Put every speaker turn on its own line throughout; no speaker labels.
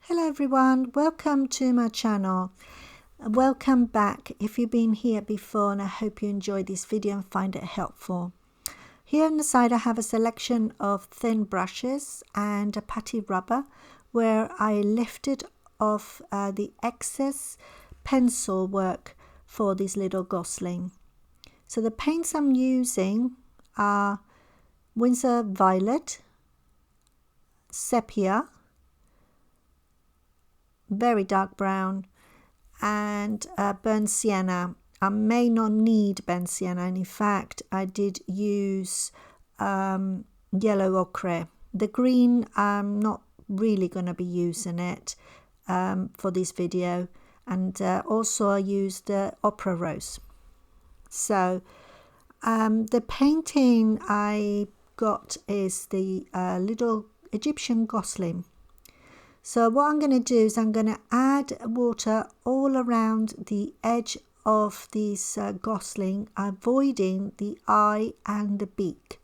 Hello everyone, welcome to my channel. Welcome back if you've been here before, and I hope you enjoyed this video and find it helpful. Here on the side I have a selection of thin brushes and a putty rubber where I lifted off the excess pencil work for this little Gosling. So the paints I'm using are Winsor Violet, Sepia, very dark brown, and burnt sienna. I may not need burnt sienna, and in fact I did use yellow ochre. The green, I'm not really going to be using it for this video, and also I used opera rose. So the painting I got is the little Egyptian Gosling. So what I'm going to do is I'm going to add water all around the edge of this Gosling, avoiding the eye and the beak.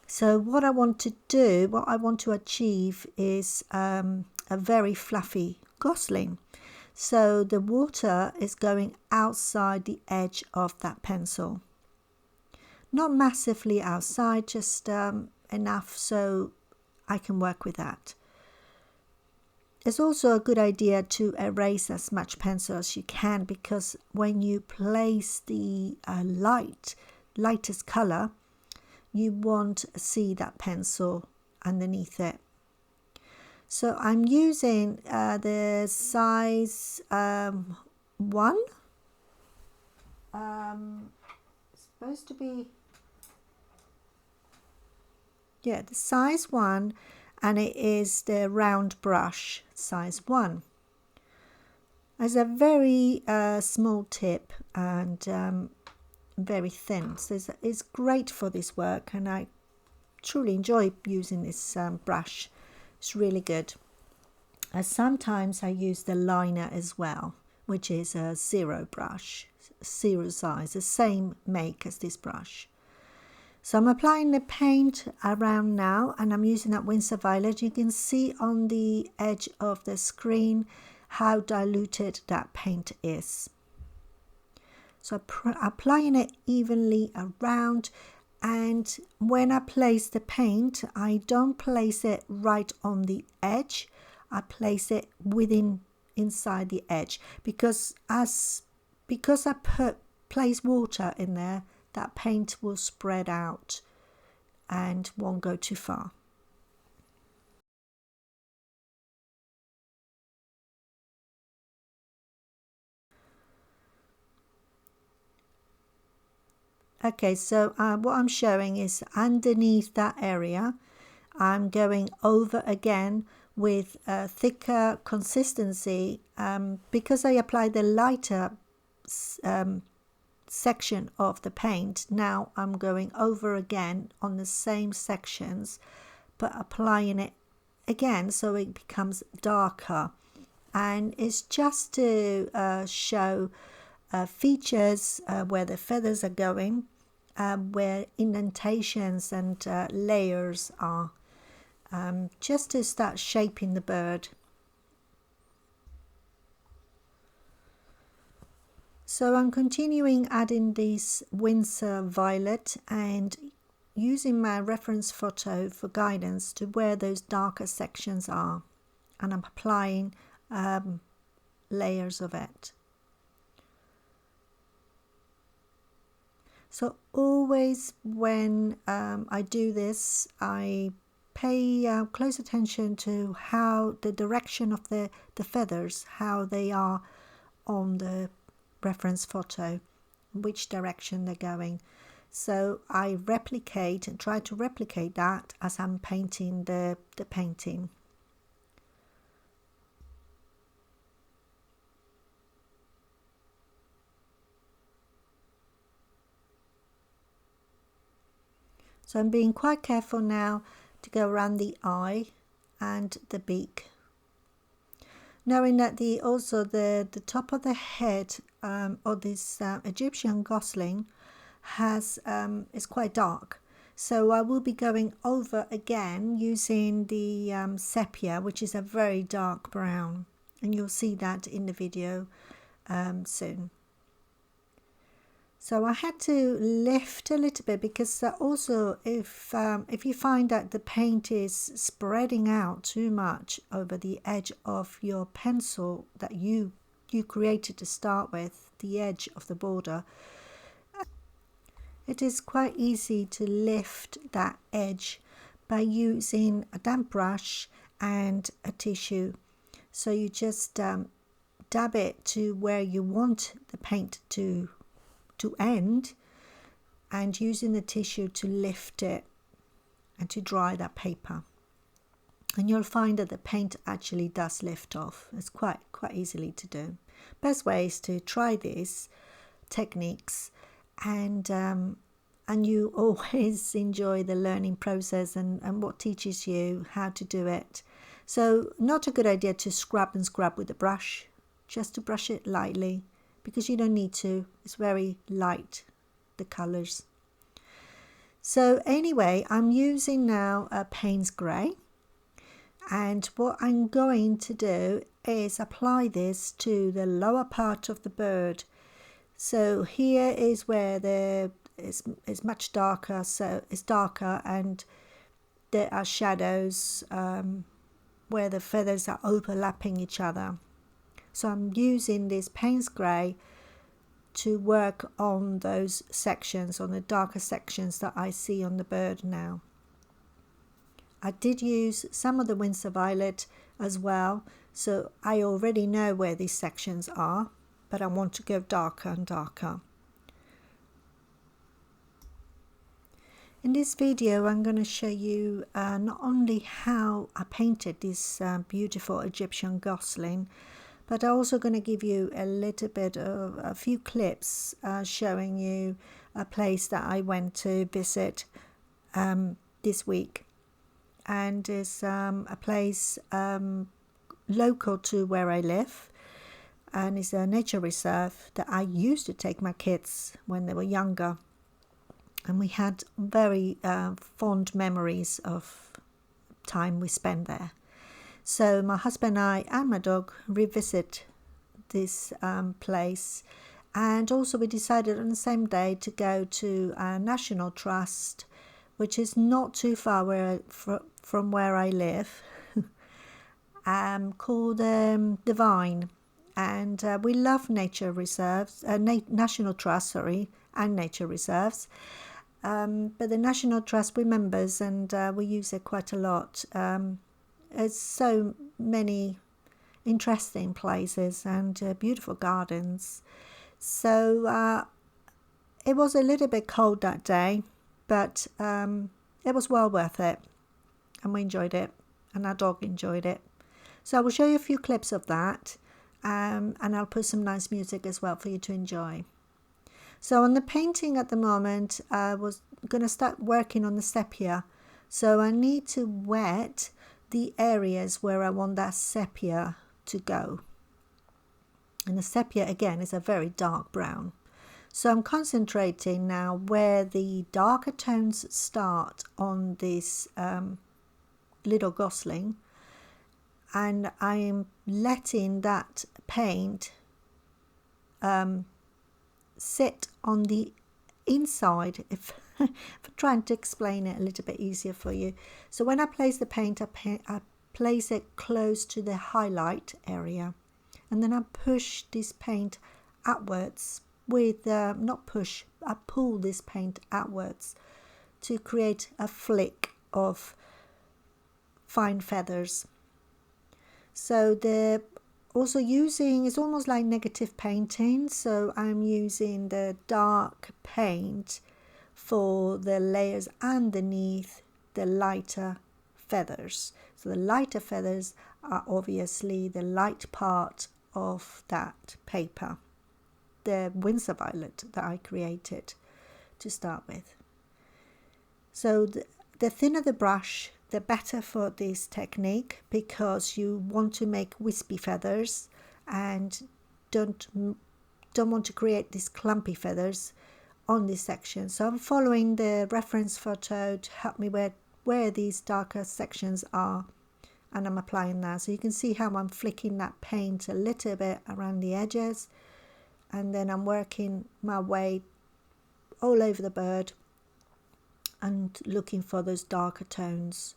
So what I want to achieve is a very fluffy Gosling. So the water is going outside the edge of that pencil. Not massively outside, just enough so I can work with that. It's also a good idea to erase as much pencil as you can, because when you place the lightest color, you won't see that pencil underneath it. So I'm using the size 1. It's supposed to be, yeah, the size 1, and it is the round brush size 1. It's a very small tip and very thin, so it's great for this work, and I truly enjoy using this brush. It's really good. Sometimes I use the liner as well, which is a 0 brush, 0 size, the same make as this brush. So I'm applying the paint around now, and I'm using that Winsor Violet. You can see on the edge of the screen how diluted that paint is. So applying it evenly around, and when I place the paint, I don't place it right on the edge. I place it inside the edge, because I place water in there, that paint will spread out and won't go too far. Okay, so what I'm showing is underneath that area, I'm going over again with a thicker consistency because I applied the lighter section of the paint. Now I'm going over again on the same sections, but applying it again so it becomes darker, and it's just to show features where the feathers are going, where indentations and layers are, just to start shaping the bird. So I'm continuing adding this Winsor Violet and using my reference photo for guidance to where those darker sections are, and I'm applying layers of it. So always when I do this, I pay close attention to how the direction of the feathers, how they are on the reference photo, which direction they're going. So I replicate and try to replicate that as I'm painting the painting. So I'm being quite careful now to go around the eye and the beak, knowing that the top of the head of this Egyptian Gosling is quite dark. So I will be going over again using the sepia, which is a very dark brown, and you'll see that in the video soon. So I had to lift a little bit because also if you find that the paint is spreading out too much over the edge of your pencil that you created to start with, the edge of the border, it is quite easy to lift that edge by using a damp brush and a tissue. So you just dab it to where you want the paint to end, and using the tissue to lift it and to dry that paper. And you'll find that the paint actually does lift off. It's quite easily to do. Best way is to try these techniques, and you always enjoy the learning process and what teaches you how to do it. So not a good idea to scrub with the brush, just to brush it lightly, because you don't need to. It's very light, the colours. So anyway, I'm using now a Payne's Grey, and what I'm going to do is apply this to the lower part of the bird. So here is where it's much darker, so it's darker, and there are shadows where the feathers are overlapping each other. So I'm using this Payne's Grey to work on those sections, on the darker sections that I see on the bird now. I did use some of the Winsor Violet as well, so I already know where these sections are, but I want to go darker and darker. In this video I'm going to show you not only how I painted this beautiful Egyptian Gosling, but I'm also going to give you a little bit of a few clips showing you a place that I went to visit this week, and it's a place local to where I live, and it's a nature reserve that I used to take my kids when they were younger, and we had very fond memories of time we spent there. So my husband and I and my dog revisit this place, and also we decided on the same day to go to a National Trust, which is not too far from where I live, called the Vine. And we love nature reserves, National Trust, and nature reserves. But the National Trust, we're members, and we use it quite a lot. There's so many interesting places and beautiful gardens. So it was a little bit cold that day, but it was well worth it, and we enjoyed it, and our dog enjoyed it. So I will show you a few clips of that, and I'll put some nice music as well for you to enjoy. So on the painting at the moment, I was going to start working on the sepia. So I need to wet the areas where I want that sepia to go. And the sepia again is a very dark brown. So I'm concentrating now where the darker tones start on this little Gosling, and I'm letting that paint sit on the inside, if I'm trying to explain it a little bit easier for you. So when I place the paint, I place it close to the highlight area, and then I push this paint outwards with, not push, I pull this paint outwards to create a flick of fine feathers. So the also using, it's almost like negative painting, so I'm using the dark paint for the layers underneath the lighter feathers. So the lighter feathers are obviously the light part of that paper, the Winsor Violet that I created to start with. So the thinner the brush, the better for this technique, because you want to make wispy feathers and don't want to create these clumpy feathers on this section. So I'm following the reference photo to help me where these darker sections are, and I'm applying that. So you can see how I'm flicking that paint a little bit around the edges, and then I'm working my way all over the bird and looking for those darker tones.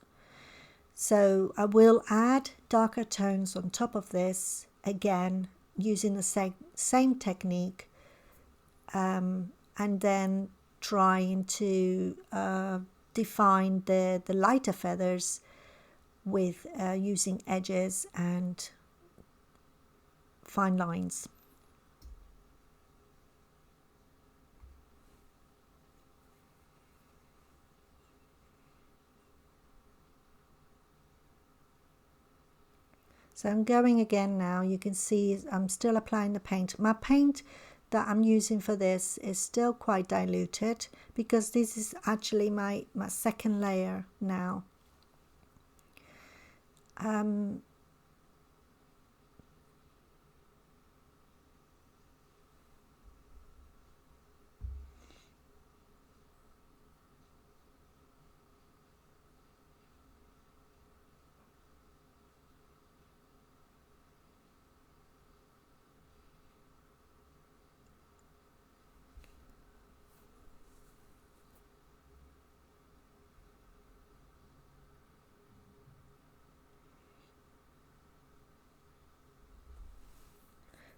So I will add darker tones on top of this, again using the same technique, and then trying to define the lighter feathers with using edges and fine lines. So I'm going again now. You can see I'm still applying the paint. My paint that I'm using for this is still quite diluted because this is actually my second layer now.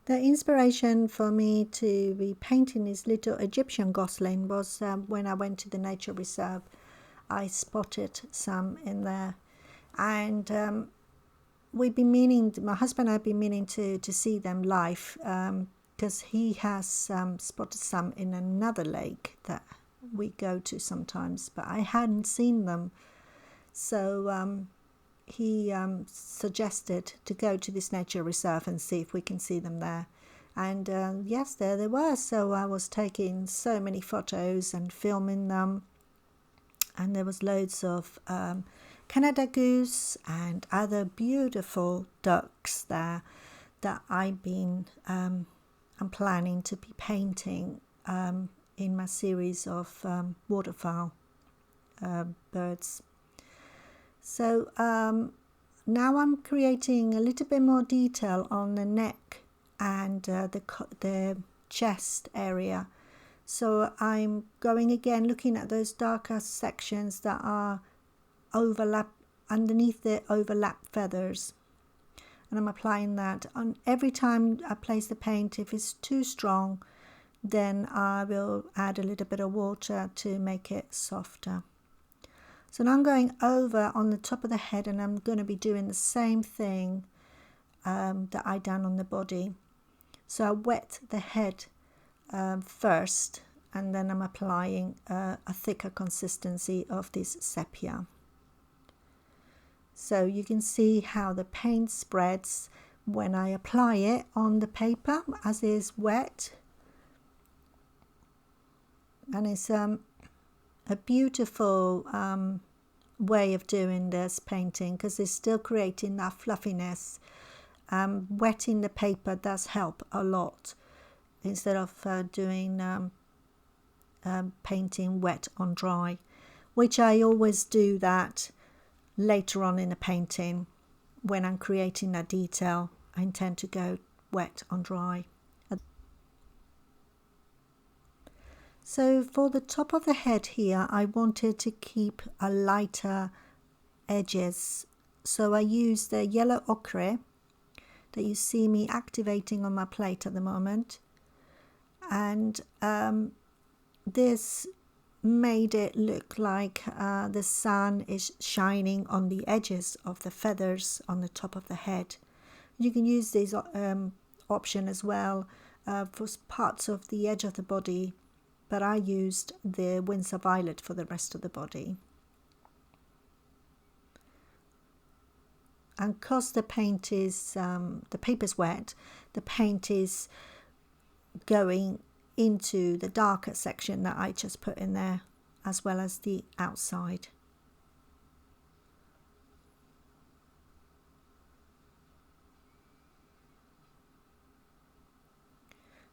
The inspiration for me to be painting this little Egyptian gosling was when I went to the nature reserve. I spotted some in there, and we've been meaning, my husband and I have been meaning to see them live, because he has spotted some in another lake that we go to sometimes, but I hadn't seen them. So he suggested to go to this nature reserve and see if we can see them there. And yes, there they were. So I was taking so many photos and filming them. And there was loads of Canada goose and other beautiful ducks there that I'm planning to be painting in my series of waterfowl birds. So now I'm creating a little bit more detail on the neck and the chest area. So I'm going again, looking at those darker sections that are underneath the overlap feathers. And I'm applying that on every time I place the paint. If it's too strong, then I will add a little bit of water to make it softer. So now I'm going over on the top of the head, and I'm going to be doing the same thing that I done on the body. So I wet the head first, and then I'm applying a thicker consistency of this sepia. So you can see how the paint spreads when I apply it on the paper as it is wet. And it's a beautiful way of doing this painting, because it's still creating that fluffiness. Wetting the paper does help a lot, instead of doing painting wet on dry, which I always do that later on in the painting. When I'm creating that detail, I intend to go wet on dry. So for the top of the head here, I wanted to keep a lighter edges. So I used the yellow ochre that you see me activating on my plate at the moment. And this made it look like the sun is shining on the edges of the feathers on the top of the head. You can use this option as well for parts of the edge of the body, but I used the Winsor Violet for the rest of the body. And because the paint is, the paper's wet, the paint is going into the darker section that I just put in there, as well as the outside.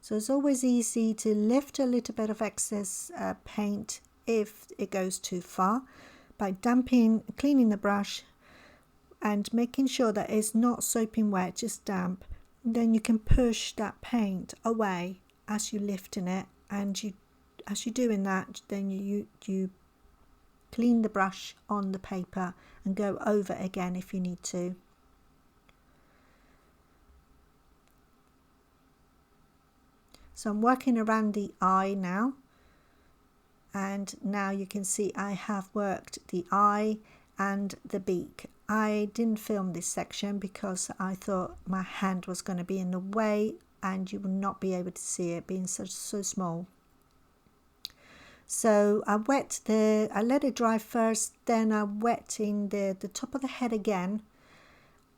So it's always easy to lift a little bit of excess paint if it goes too far by cleaning the brush and making sure that it's not soaping wet, just damp. Then you can push that paint away as you're lifting it, and as you're doing that, then you clean the brush on the paper and go over it again if you need to. So I'm working around the eye now, and now you can see I have worked the eye and the beak. I didn't film this section because I thought my hand was going to be in the way and you will not be able to see it being so small. So I let it dry first, then I wet in the top of the head again,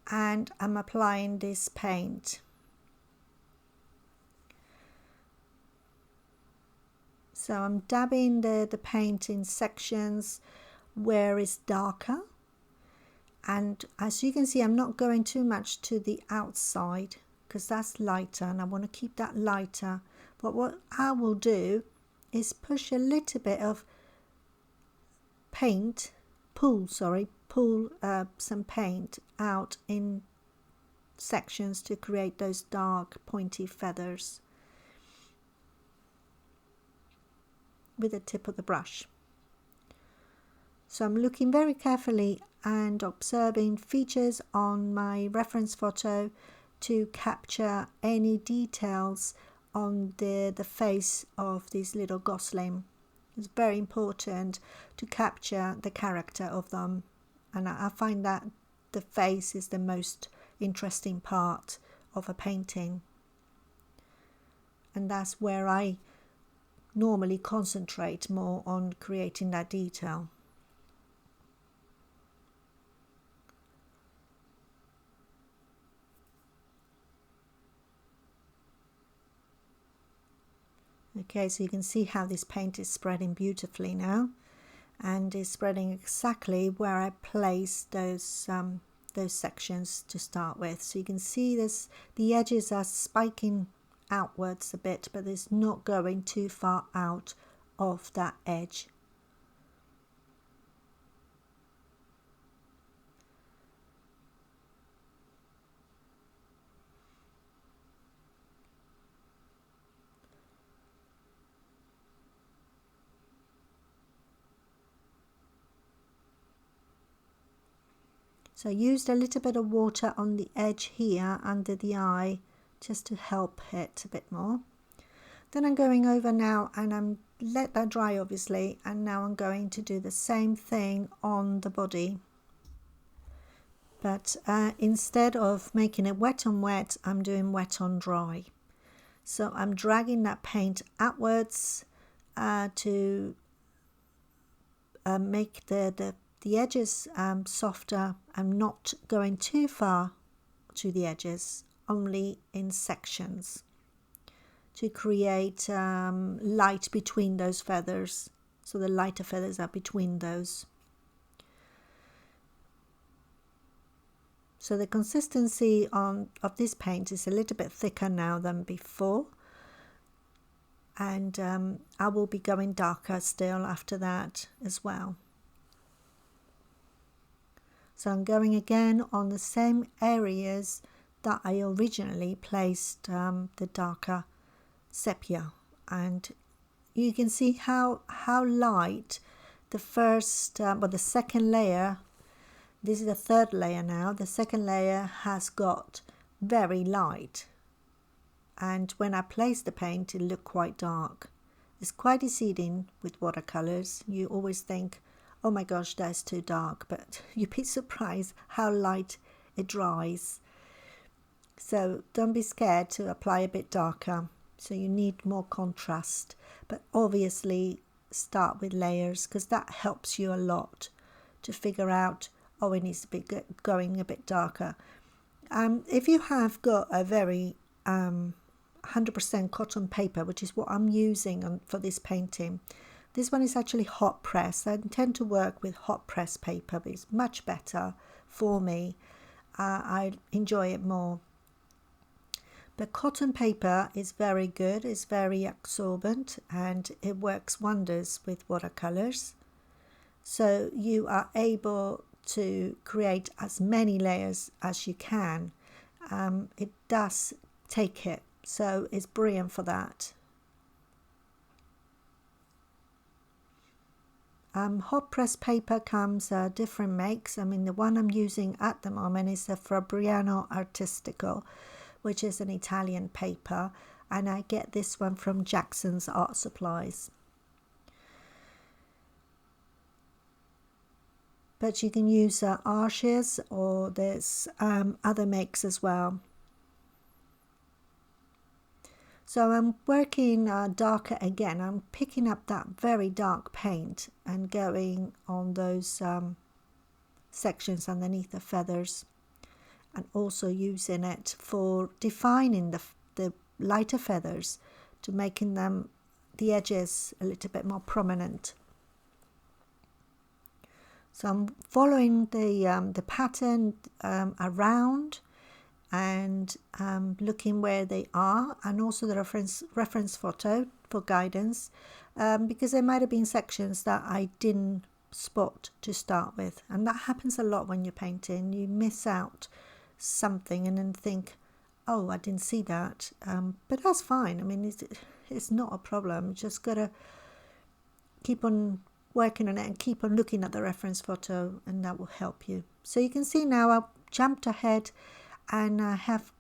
and I'm applying this paint. So I'm dabbing the paint in sections where it's darker, and as you can see I'm not going too much to the outside because that's lighter and I want to keep that lighter. But what I will do is push a little bit of paint, pull some paint out in sections to create those dark pointy feathers with the tip of the brush. So I'm looking very carefully and observing features on my reference photo to capture any details on the face of this little gosling. It's very important to capture the character of them, and I find that the face is the most interesting part of a painting, and that's where I normally concentrate more on creating that detail. Okay, so you can see how this paint is spreading beautifully now, and is spreading exactly where I placed those sections to start with. So you can see the edges are spiking outwards a bit, but it's not going too far out of that edge. So I used a little bit of water on the edge here under the eye just to help it a bit more. Then I'm going over now and I'm let that dry obviously, and now I'm going to do the same thing on the body. But instead of making it wet on wet, I'm doing wet on dry. So I'm dragging that paint outwards to make the edges softer. I'm not going too far to the edges, only in sections, to create light between those feathers, so the lighter feathers are between those. So the consistency of this paint is a little bit thicker now than before, and I will be going darker still after that as well. So I'm going again on the same areas that I originally placed the darker sepia, and you can see how light the first the second layer, this is the third layer now, the second layer has got very light, and when I placed the paint it looked quite dark. It's quite deceiving with watercolors. You always think, oh my gosh, that's too dark, but you'd be surprised how light it dries. So don't be scared to apply a bit darker. So you need more contrast, but obviously start with layers because that helps you a lot to figure out, oh, it needs to be going a bit darker. If you have got a very 100% cotton paper, which is what I'm using for this painting, this one is actually hot press. I tend to work with hot press paper, but it's much better for me. I enjoy it more. The cotton paper is very good, it's very absorbent, and it works wonders with watercolors. So you are able to create as many layers as you can. It does take it, so it's brilliant for that. Hot press paper comes different makes. I mean, the one I'm using at the moment is a Fabriano Artistico, which is an Italian paper, and I get this one from Jackson's Art Supplies. But you can use Arches, or there's other makes as well. So I'm working darker again. I'm picking up that very dark paint and going on those sections underneath the feathers, and also using it for defining the lighter feathers, to making them the edges a little bit more prominent. So I'm following the pattern around, and looking where they are, and also the reference photo for guidance, because there might have been sections that I didn't spot to start with, and that happens a lot when you're painting. You miss out something and then think, oh, I didn't see that, but that's fine. I mean, it's not a problem. You just gotta keep on working on it and keep on looking at the reference photo, and that will help you. So you can see now I've jumped ahead, and I have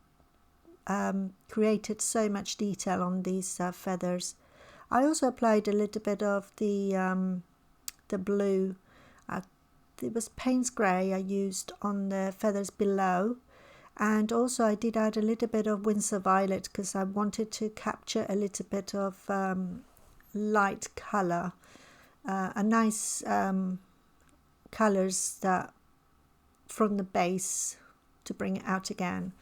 created so much detail on these feathers. I also applied a little bit of the blue. It was Payne's Grey I used on the feathers below, and also I did add a little bit of Winsor Violet because I wanted to capture a little bit of light colour, a nice colours that from the base to bring it out again.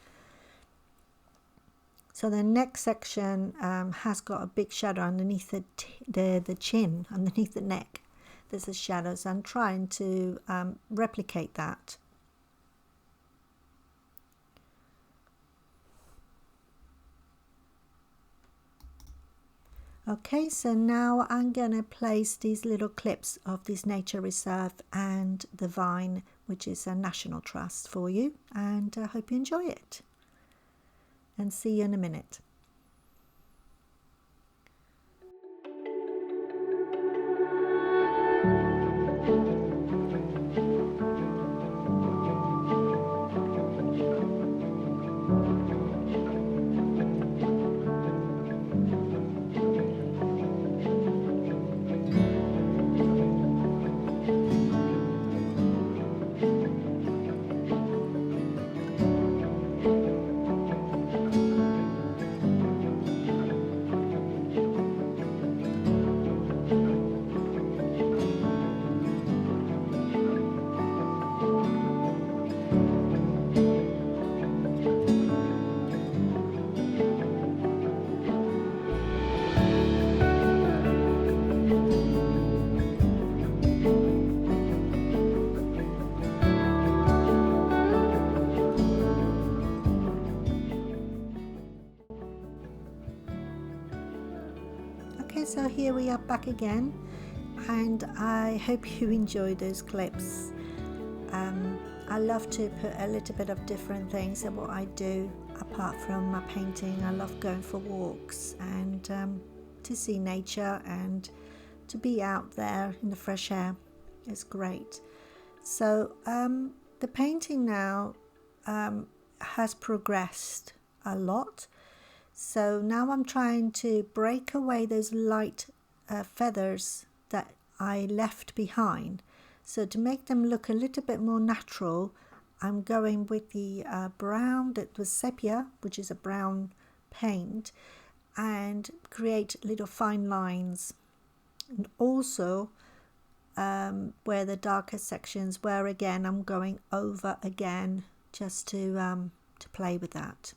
So the next section has got a big shadow underneath the chin, underneath the neck. There's a shadow, so I'm trying to replicate that. Okay, so now I'm going to place these little clips of this nature reserve and the vine, which is a national trust, for you, and I hope you enjoy it, and see you in a minute. Okay, so here we are back again, and I hope you enjoy those clips. I love to put a little bit of different things in what I do apart from my painting. I love going for walks and to see nature and to be out there in the fresh air. It's great. So the painting now has progressed a lot. So now I'm trying to break away those light feathers that I left behind. So to make them look a little bit more natural, I'm going with the brown, that was sepia, which is a brown paint, and create little fine lines. And also where the darker sections, where again I'm going over again just to play with that.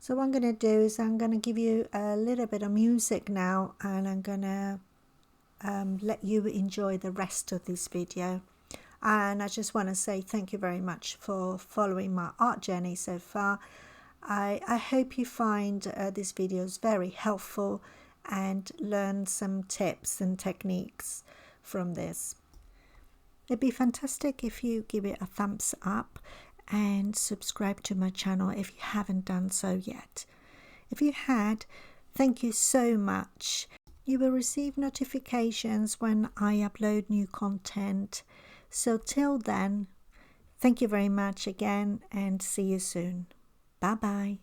So what I'm going to do is I'm going to give you a little bit of music now, and I'm going to let you enjoy the rest of this video. And I just want to say thank you very much for following my art journey so far. I hope you find these videos very helpful and learn some tips and techniques from this. It'd be fantastic if you give it a thumbs up and subscribe to my channel if you haven't done so yet. If you had, thank you so much. You will receive notifications when I upload new content. So till then, thank you very much again and see you soon. Bye bye.